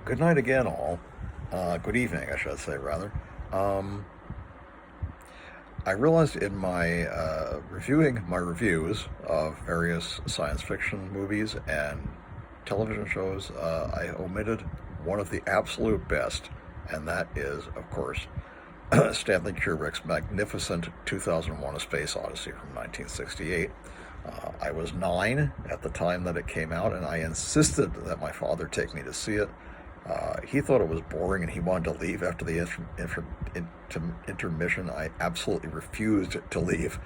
Good night again, all. Good evening, I should say, rather. Um, I realized in my reviewing my reviews of various science fiction movies and television shows, I omitted one of the absolute best, and that is, of course, Stanley Kubrick's magnificent 2001: A Space Odyssey from 1968. I was 9 at the time that it came out, and I insisted that my father take me to see it. He thought it was boring and he wanted to leave after the intermission. I absolutely refused to leave,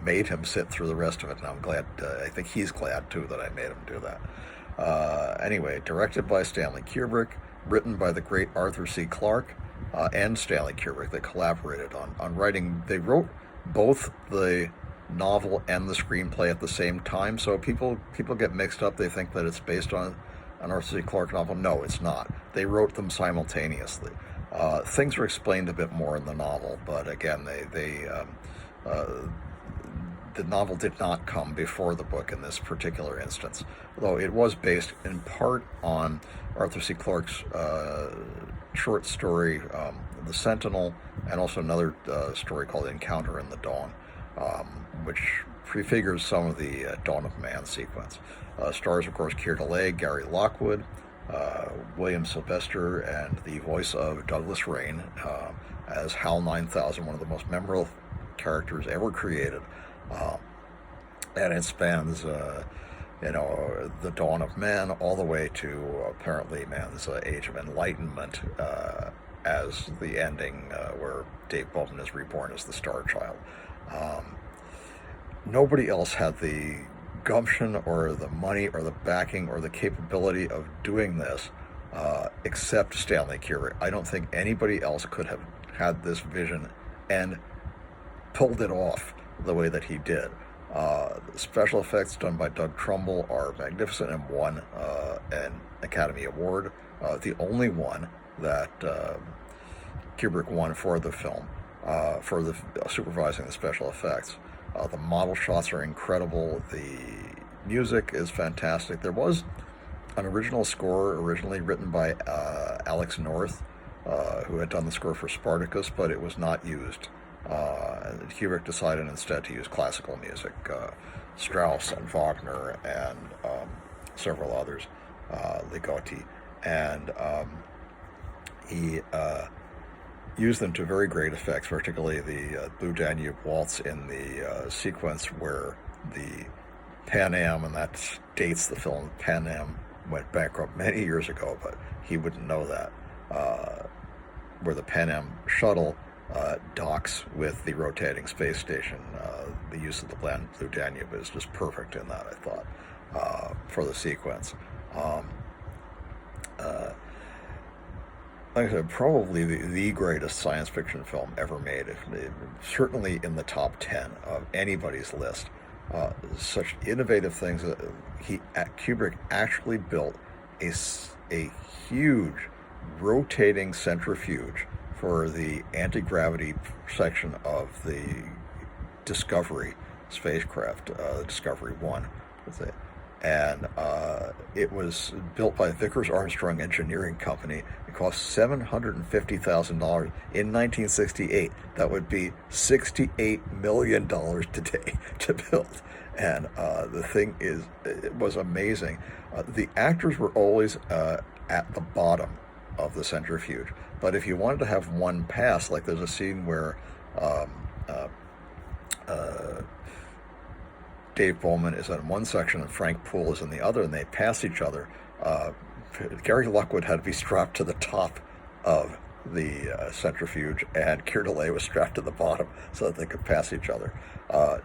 made him sit through the rest of it, and I'm glad, I think he's glad too that I made him do that. Anyway, directed by Stanley Kubrick, written by the great Arthur C. Clarke and Stanley Kubrick. They collaborated on writing. They wrote both the novel and the screenplay at the same time, so people get mixed up. They think that it's based on an Arthur C. Clarke novel. No, it's not. They wrote them simultaneously. Things are explained a bit more in the novel, but again, the novel did not come before the book in this particular instance, though it was based in part on Arthur C. Clarke's short story, The Sentinel, and also another story called Encounter in the Dawn, which prefigures some of the Dawn of Man sequence. Stars, of course, Keir Dullea, Gary Lockwood, William Sylvester, and the voice of Douglas Rain as HAL 9000, one of the most memorable characters ever created. And it spans, the dawn of man all the way to apparently man's age of enlightenment as the ending where Dave Bowman is reborn as the Star Child. Nobody else had the gumption or the money or the backing or the capability of doing this except Stanley Kubrick. I don't think anybody else could have had this vision and pulled it off the way that he did. The special effects done by Doug Trumbull are magnificent and won an Academy Award, the only one that Kubrick won for the film, for the supervising the special effects. The model shots are incredible. The music is fantastic. There was an original score originally written by Alex North, who had done the score for Spartacus, but it was not used. Kubrick decided instead to use classical music, Strauss and Wagner and several others, Ligotti, and he used them to very great effects, particularly the Blue Danube Waltz in the sequence where the Pan Am, and that dates the film, Pan Am went bankrupt many years ago, but he wouldn't know that, where the Pan Am shuttle docks with the rotating space station. The use of the Blue Danube is just perfect in that, I thought, for the sequence. Like I said, probably the greatest science fiction film ever made, certainly in the top 10 of anybody's list. Such innovative things. Kubrick actually built a huge rotating centrifuge for the anti-gravity section of the Discovery spacecraft, Discovery 1. And it was built by Vickers Armstrong Engineering Company. It cost $750,000 in 1968. That would be $68 million today to build. And the thing it was amazing. The actors were always at the bottom of the centrifuge. But if you wanted to have one pass, like there's a scene where Dave Bowman is in one section and Frank Poole is in the other, and they pass each other. Gary Lockwood had to be strapped to the top of the centrifuge, and Keir Dullea was strapped to the bottom so that they could pass each other.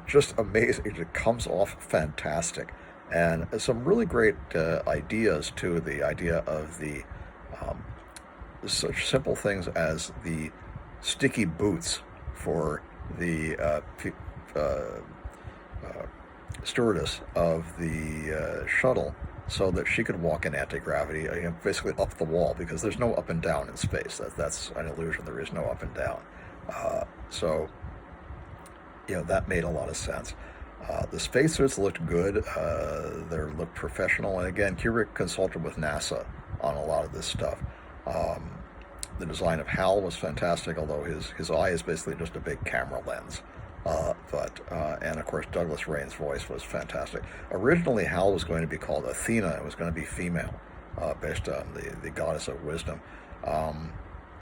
Just amazing. It comes off fantastic. And some really great ideas, too. The idea of the such simple things as the sticky boots for the stewardess of the shuttle, so that she could walk in anti-gravity, basically up the wall, because there's no up and down in space. That's an illusion. There is no up and down. So that made a lot of sense. The spacesuits looked good. They looked professional. And again, Kubrick consulted with NASA on a lot of this stuff. Um, the design of Hal was fantastic, although his eye is basically just a big camera lens. And of course, Douglas Rain's voice was fantastic. Originally, Hal was going to be called Athena. It was going to be female, based on the goddess of wisdom. Um,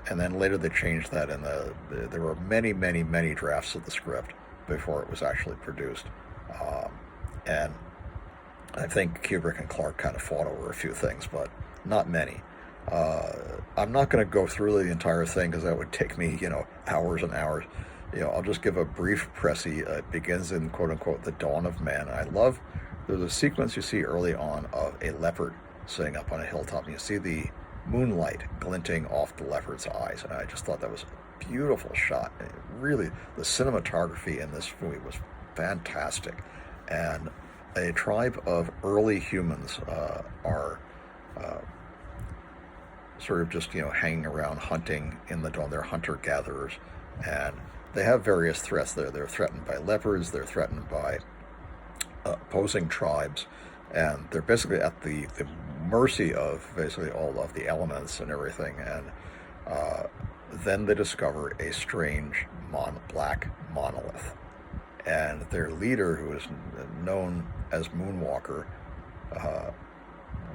and then later they changed that, and there were many, many, many drafts of the script before it was actually produced. Um, and I think Kubrick and Clark kind of fought over a few things, but not many. I'm not going to go through the entire thing because that would take me, hours and hours. I'll just give a brief précis. It begins in quote unquote the dawn of man. There's a sequence you see early on of a leopard sitting up on a hilltop, and you see the moonlight glinting off the leopard's eyes, and I just thought that was a beautiful shot. Really, the cinematography in this movie was fantastic, and a tribe of early humans are sort of just hanging around hunting in the dawn. They're hunter-gatherers, and they have various threats. They're threatened by leopards. They're threatened by opposing tribes, and they're basically at the mercy of basically all of the elements and everything. And then they discover a strange black monolith, and their leader, who is known as Moonwalker,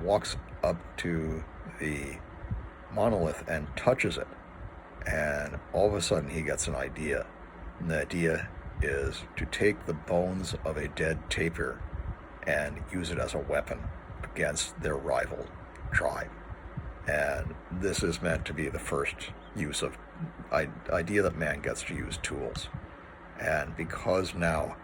walks up to the monolith and touches it, and all of a sudden he gets an idea, and the idea is to take the bones of a dead tapir and use it as a weapon against their rival tribe. And this is meant to be the first use of idea that man gets to use tools, and because now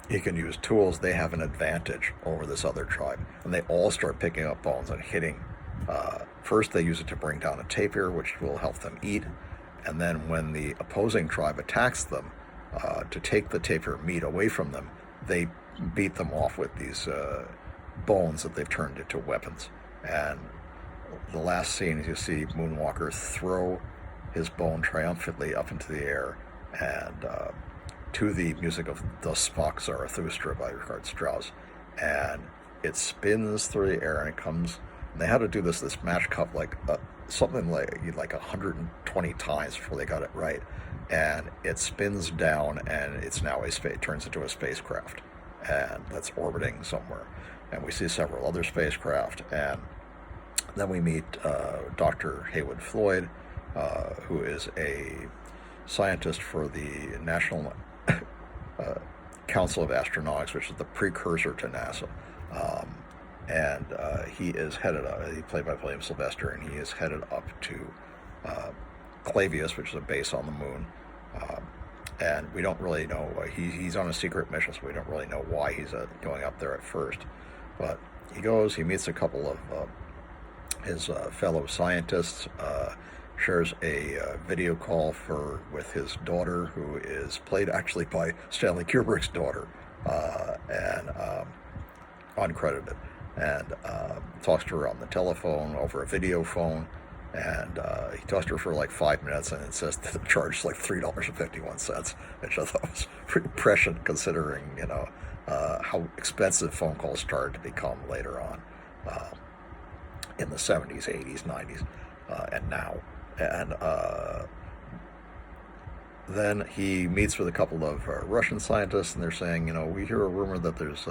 he can use tools, they have an advantage over this other tribe, and they all start picking up bones and hitting. First, they use it to bring down a tapir, which will help them eat, and then when the opposing tribe attacks them, to take the tapir meat away from them, they beat them off with these bones that they've turned into weapons. And the last scene is you see Moonwalker throw his bone triumphantly up into the air, and to the music of The Spock Zarathustra by Richard Strauss, and it spins through the air, and it comes. And they had to do this match cut something like 120 times before they got it right, and it spins down, and it turns into a spacecraft, and that's orbiting somewhere, and we see several other spacecraft, and then we meet Dr. Haywood Floyd, who is a scientist for the National Council of Astronautics, which is the precursor to NASA. And he is he played by William Sylvester, and he is headed up to Clavius, which is a base on the moon. And we don't really know, he's on a secret mission, so we don't really know why he's going up there at first. But he goes, he meets a couple of his fellow scientists, shares a video call with his daughter, who is played actually by Stanley Kubrick's daughter, and uncredited, and talks to her on the telephone over a video phone, and he talks to her for like 5 minutes, and it says that the charge is like $3.51, which I thought was pretty prescient considering how expensive phone calls started to become later on in the 70s, 80s, 90s, and now. And then he meets with a couple of Russian scientists, and they're saying, we hear a rumor that there's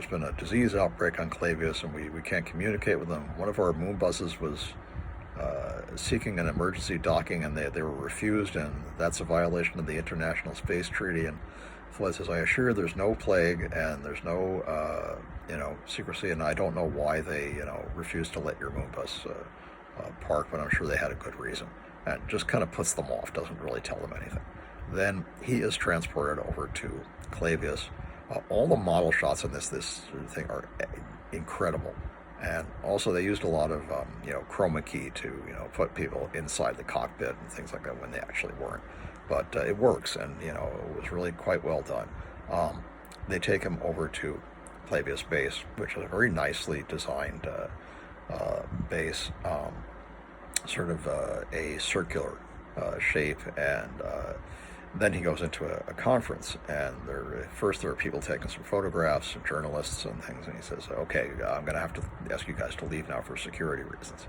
been a disease outbreak on Clavius, and we can't communicate with them. One of our moon buses was seeking an emergency docking, and they were refused, and that's a violation of the International Space Treaty. And Floyd says, I assure you there's no plague, and there's no secrecy, and I don't know why they refused to let your moon bus park, but I'm sure they had a good reason. And just kind of puts them off, doesn't really tell them anything. Then he is transported over to Clavius. All the model shots in this thing are incredible, and also they used a lot of chroma key to put people inside the cockpit and things like that when they actually weren't. But it works, and it was really quite well done. They take him over to Clavius Base, which is a very nicely designed base, sort of a circular shape, and Then he goes into a conference, and first there are people taking some photographs, and journalists and things, and he says, okay, I'm going to have to ask you guys to leave now for security reasons.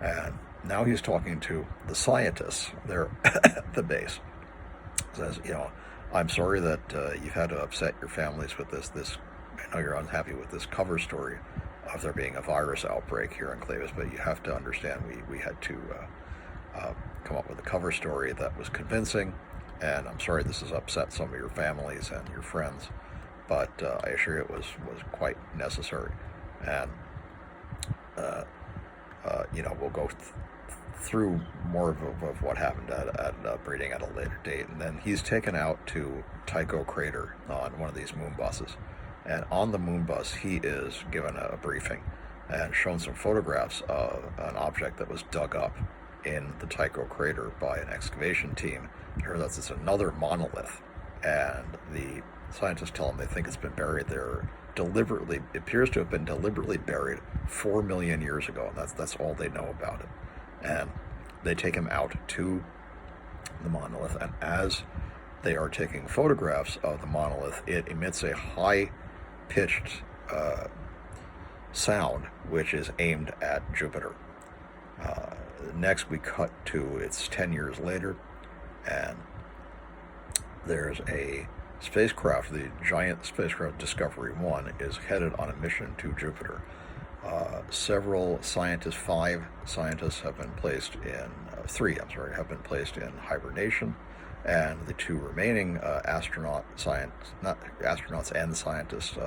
And now he's talking to the scientists there at the base. He says, I'm sorry that you've had to upset your families with this. I know you're unhappy with this cover story of there being a virus outbreak here in Clavis, but you have to understand we had to come up with a cover story that was convincing, and I'm sorry this has upset some of your families and your friends, but I assure you it was quite necessary. And we'll go through more of what happened at breeding at a later date. And then he's taken out to Tycho Crater on one of these moon buses. And on the moon bus, he is given a briefing and shown some photographs of an object that was dug up in the Tycho Crater by an excavation team. Turns out it's another monolith, and the scientists tell him they think it's been buried there deliberately. It appears to have been deliberately buried 4 million years ago, and that's all they know about it. And they take him out to the monolith, and as they are taking photographs of the monolith, it emits a high-pitched sound, which is aimed at Jupiter. Next, we cut to it's 10 years later, and there's a spacecraft, the giant spacecraft Discovery 1, is headed on a mission to Jupiter. Several scientists, 5 scientists have been placed in, 3, have been placed in hibernation, and the 2 remaining astronauts and scientists,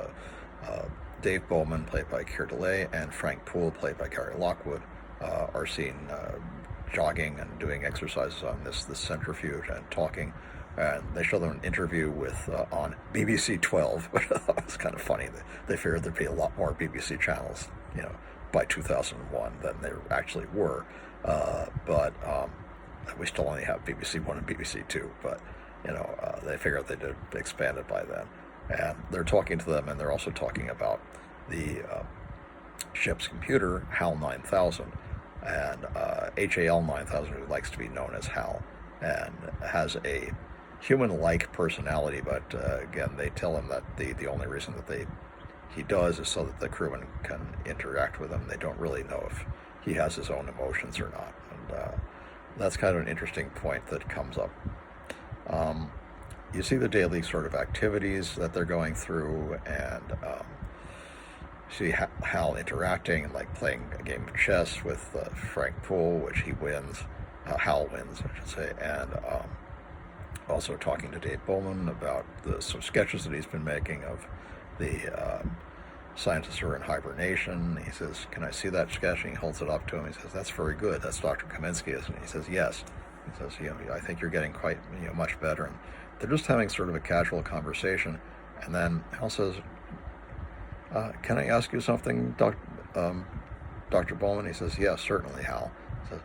Dave Bowman, played by Keir Dullea, and Frank Poole, played by Gary Lockwood, are seen jogging and doing exercises on this centrifuge and talking. And they show them an interview with on BBC 12, which I thought was kind of funny. They figured there'd be a lot more BBC channels, by 2001 than there actually were. But we still only have BBC 1 and BBC 2. But they figured they'd expanded by then. And they're talking to them, and they're also talking about the ship's computer, HAL 9000, and HAL 9000, who likes to be known as HAL, and has a human-like personality, but again, they tell him that the only reason that he does is so that the crewmen can interact with him. They don't really know if he has his own emotions or not, and that's kind of an interesting point that comes up. You see the daily sort of activities that they're going through, and see Hal interacting and like playing a game of chess with Frank Poole, which he wins. Hal wins, I should say, and also talking to Dave Bowman about some sketches that he's been making of the scientists who are in hibernation. He says, "Can I see that sketch?" And he holds it up to him. He says, "That's very good. That's Dr. Kaminsky, isn't it?" He says, "Yes." He says, "I think you're getting quite much better." And they're just having sort of a casual conversation, and then Hal says, "Can I ask you something, Dr. Bowman?" He says, "Yes, certainly, Hal." He says,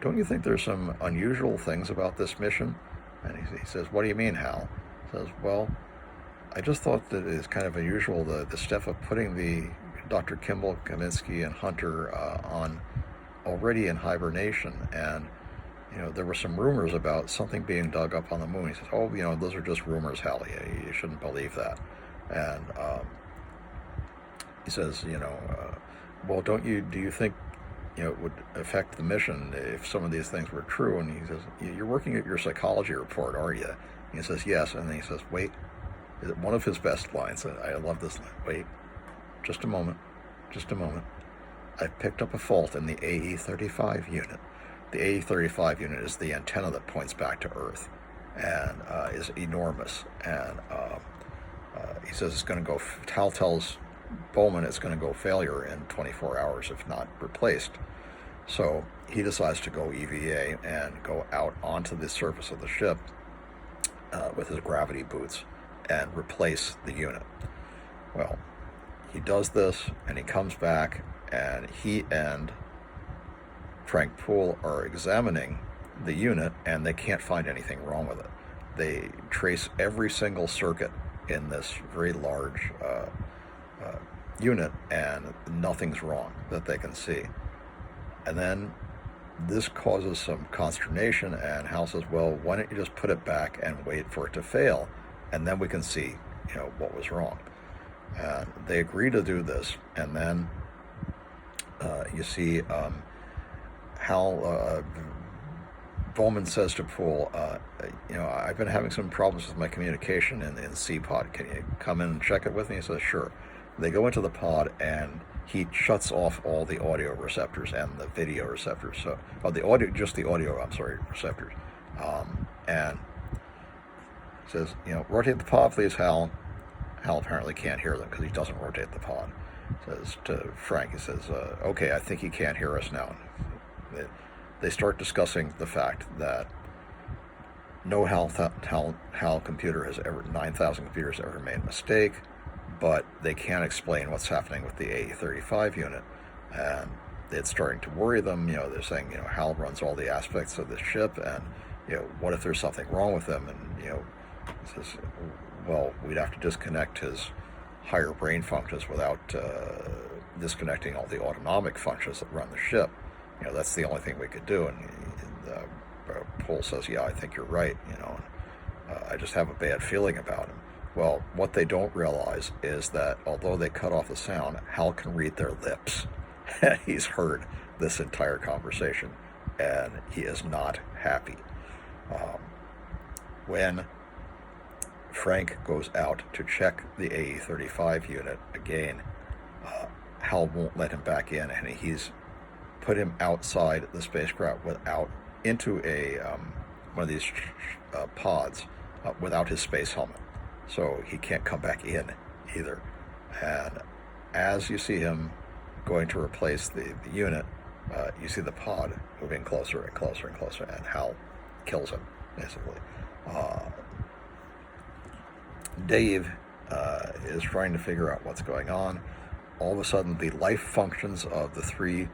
"Don't you think there's some unusual things about this mission?" And he says, "What do you mean, Hal?" He says, "Well, I just thought that it's kind of unusual, the step of putting the Dr. Kimball, Kaminsky, and Hunter on already in hibernation, and there were some rumors about something being dug up on the moon." He says, "Oh, those are just rumors, Hal. You shouldn't believe that." And he says, "Well, do you think it would affect the mission if some of these things were true?" And he says, "You're working at your psychology report, are you?" And he says, "Yes." And then he says, "Wait," is one of his best lines. I love this line. "Wait, just a moment. I've picked up a fault in the AE-35 unit." The AE-35 unit is the antenna that points back to Earth, and is enormous. And he says it's going to go. Hal tells Bowman it's going to go failure in 24 hours if not replaced. So he decides to go EVA and go out onto the surface of the ship with his gravity boots and replace the unit. Well, he does this, and he comes back, and he and Frank Poole are examining the unit, and they can't find anything wrong with it. They trace every single circuit in this very large unit, and nothing's wrong that they can see. And then this causes some consternation, and Hal says, well, why don't you just put it back and wait for it to fail, and then we can see, what was wrong. And they agree to do this, and then you see Hal, Bowman says to Poole, I've been having some problems with my communication in C-Pod. Can you come in and check it with me? He says, sure. They go into the pod, and he shuts off all the audio receptors and the video receptors. So, just the audio, receptors. And says, rotate the pod, please, Hal. Hal apparently can't hear them because he doesn't rotate the pod. Says to Frank, he says, okay, I think he can't hear us now. They start discussing the fact that no HAL computer has ever, 9,000 computers ever made a mistake, but they can't explain what's happening with the AE-35 unit. And it's starting to worry them. They're saying, HAL runs all the aspects of the ship, and, what if there's something wrong with them? And, he says, well, we'd have to disconnect his higher brain functions without disconnecting all the autonomic functions that run the ship. That's the only thing we could do. And Poole says, yeah, I think you're right, I just have a bad feeling about him. Well, what they don't realize is that although they cut off the sound, Hal can read their lips. And he's heard this entire conversation, and he is not happy. When Frank goes out to check the AE-35 unit again, Hal won't let him back in, and he's put him outside the spacecraft into a one of these pods without his space helmet, so he can't come back in either. And as you see him going to replace the unit, you see the pod moving closer and closer and closer, and Hal kills him, basically. Dave is trying to figure out what's going on. All of a sudden, the life functions of the three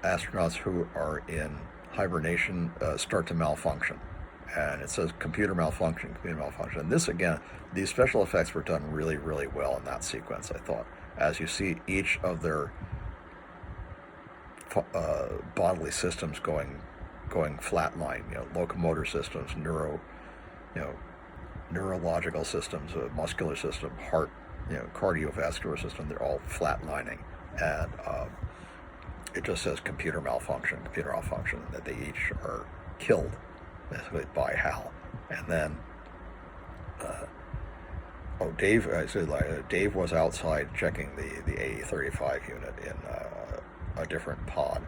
astronauts who are in hibernation start to malfunction. And it says computer malfunction. And this, again, these special effects were done really, really well in that sequence, I thought. As you see each of their bodily systems going flatline, locomotor systems, neurological systems, muscular system, heart, cardiovascular system, they're all flatlining. And it just says computer malfunction, that they each are killed, basically, by Hal. And then, Dave was outside checking the AE-35 unit in a different pod.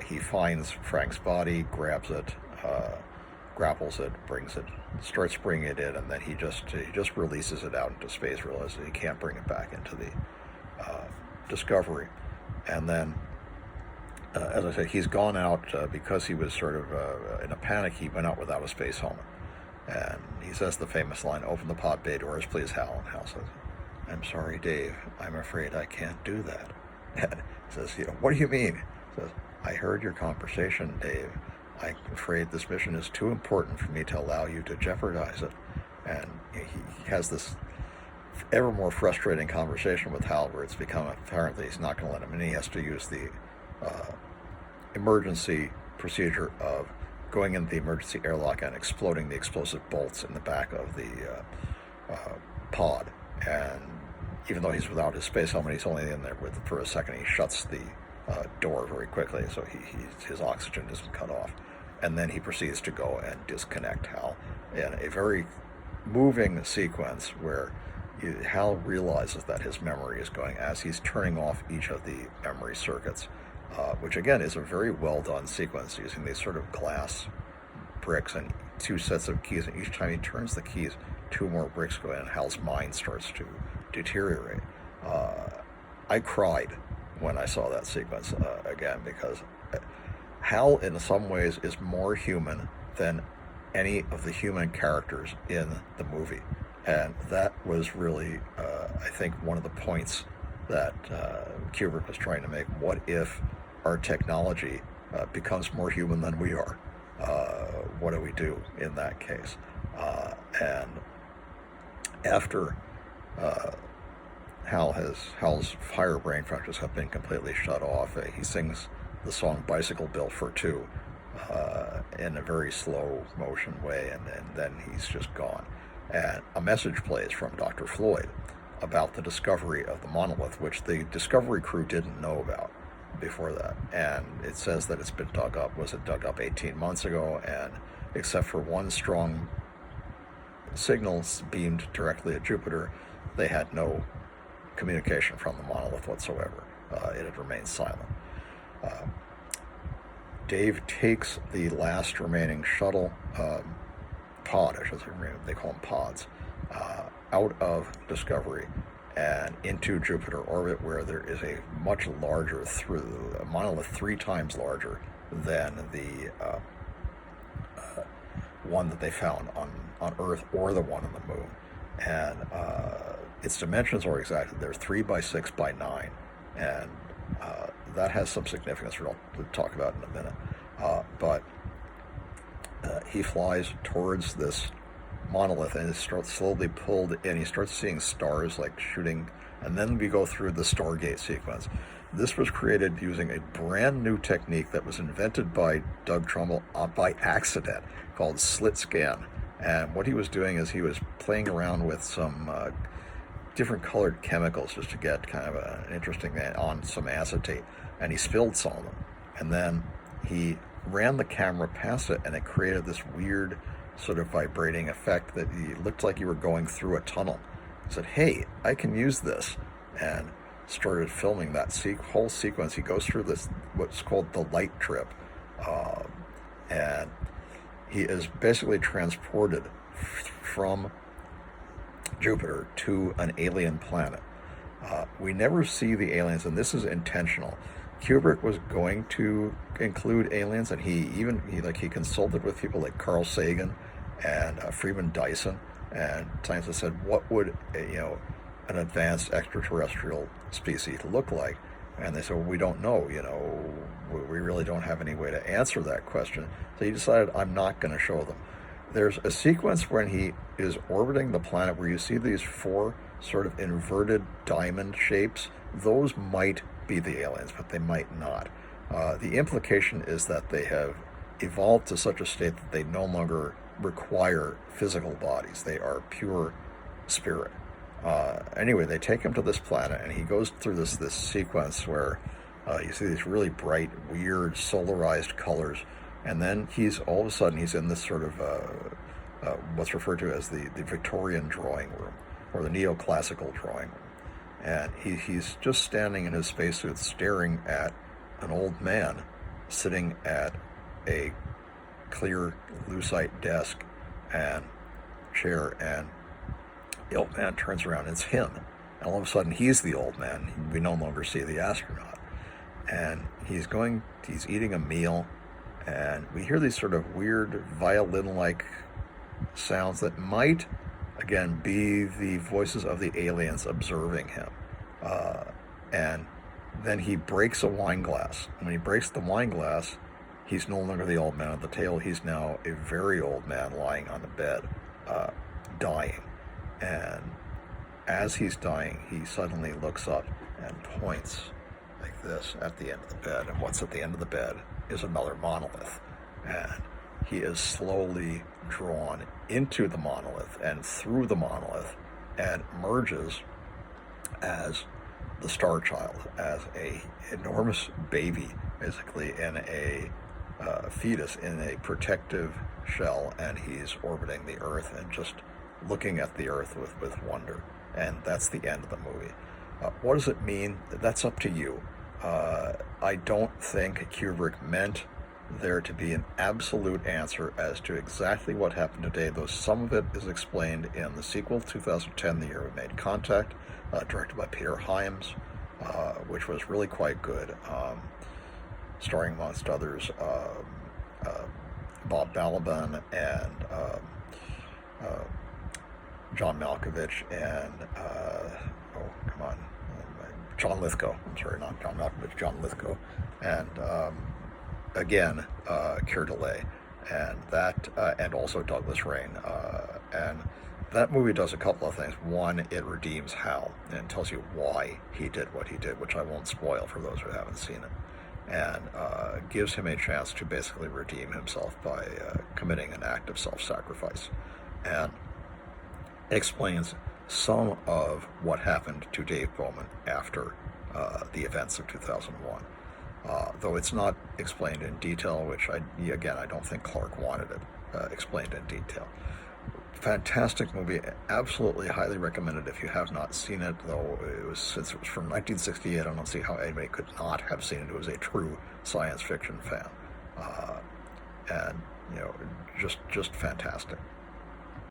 He finds Frank's body, grabs it, grapples it, brings it, starts bringing it in, and then he just releases it out into space, realizes he can't bring it back into the Discovery. And then, as I said, he's gone out because he was sort of in a panic. He went out without a space helmet. And he says the famous line, "Open the pod bay doors, please, Hal." And Hal says, "I'm sorry, Dave. I'm afraid I can't do that." And he says, "What do you mean?" He says, "I heard your conversation, Dave. I'm afraid this mission is too important for me to allow you to jeopardize it." And he has this ever more frustrating conversation with Hal, where it's become apparent that he's not going to let him in. He has to use the emergency procedure of going into the emergency airlock and exploding the explosive bolts in the back of the pod. And even though he's without his space helmet, he's only in there for a second. He shuts the door very quickly, so his oxygen isn't cut off. And then he proceeds to go and disconnect Hal in a very moving sequence where Hal realizes that his memory is going as he's turning off each of the memory circuits, which again is a very well done sequence using these sort of glass bricks and two sets of keys, and each time he turns the keys, two more bricks go in, and Hal's mind starts to deteriorate. I cried when I saw that sequence again, because Hal in some ways is more human than any of the human characters in the movie. And that was really, I think, one of the points that Kubrick was trying to make. What if our technology becomes more human than we are? What do we do in that case? And after Hal's higher brain functions have been completely shut off, he sings the song Bicycle Built for Two in a very slow motion way, and then he's just gone. And a message plays from Dr. Floyd about the discovery of the monolith, which the Discovery crew didn't know about before that. And it says that it's been dug up. Was it dug up 18 months ago? And except for one strong signal beamed directly at Jupiter, they had no communication from the monolith whatsoever. It had remained silent. Dave takes the last remaining shuttle pod, I should say, they call them pods, out of Discovery and into Jupiter orbit, where there is a much larger, a monolith 3 times larger than the one that they found on Earth or the one on the Moon. And its dimensions are exacted. They're 3 by 6 by 9, and that has some significance we'll talk about in a minute. But he flies towards this monolith and it starts slowly pulled in. He starts seeing stars like shooting, and then we go through the Stargate sequence. This was created using a brand new technique that was invented by Doug Trumbull by accident, called slit scan. And what he was doing is he was playing around with some different colored chemicals just to get kind of an interesting on some acetate, and he spilled some of them, and then he ran the camera past it, and it created this weird sort of vibrating effect that looked like you were going through a tunnel. He said, "Hey, I can use this," and started filming that whole sequence. He goes through this, what's called the light trip, and he is basically transported from Jupiter to an alien planet. We never see the aliens, and this is intentional. Kubrick was going to include aliens, and he consulted with people like Carl Sagan and Freeman Dyson, and scientists said, what would an advanced extraterrestrial species look like? And they said, well, we don't know, we really don't have any way to answer that question. So he decided, I'm not going to show them. There's a sequence when he is orbiting the planet where you see these 4 sort of inverted diamond shapes. Those might be the aliens, but they might not. The implication is that they have evolved to such a state that they no longer require physical bodies. They are pure spirit. Anyway, they take him to this planet, and he goes through this sequence where you see these really bright, weird, solarized colors, and then all of a sudden he's in this sort of what's referred to as the Victorian drawing room, or the neoclassical drawing room. And he's just standing in his spacesuit staring at an old man sitting at a clear lucite desk and chair, and the old man turns around, it's him. And all of a sudden he's the old man. We no longer see the astronaut. And he's eating a meal, and we hear these sort of weird violin-like sounds that might, again, be the voices of the aliens observing him. And then he breaks a wine glass. When he breaks the wine glass, he's no longer the old man at the table. He's now a very old man lying on the bed, dying. And as he's dying, he suddenly looks up and points like this at the end of the bed. And what's at the end of the bed is another monolith. And he is slowly drawn into the monolith and through the monolith, and emerges as the Star Child, as a enormous baby, basically, in a fetus in a protective shell, and he's orbiting the Earth and just looking at the Earth with wonder. And that's the end of the movie. What does it mean? That's up to you. I don't think Kubrick meant there to be an absolute answer as to exactly what happened today, though some of it is explained in the sequel, 2010, The Year We Made Contact, directed by Peter Hyams, which was really quite good, starring, amongst others, Bob Balaban and John Malkovich and, John Lithgow. I'm sorry, not John Malkovich, John Lithgow. And again, Keir Dullea, and also Douglas Rain. And that movie does a couple of things. One, it redeems Hal and tells you why he did what he did, which I won't spoil for those who haven't seen it. and gives him a chance to basically redeem himself by committing an act of self-sacrifice, and explains some of what happened to Dave Bowman after the events of 2001. Though it's not explained in detail, which I don't think Clark wanted it explained in detail. Fantastic movie, absolutely highly recommended if you have not seen it. Though since it was from 1968, I don't see how anybody could not have seen it. It was a true science fiction fan, and just fantastic.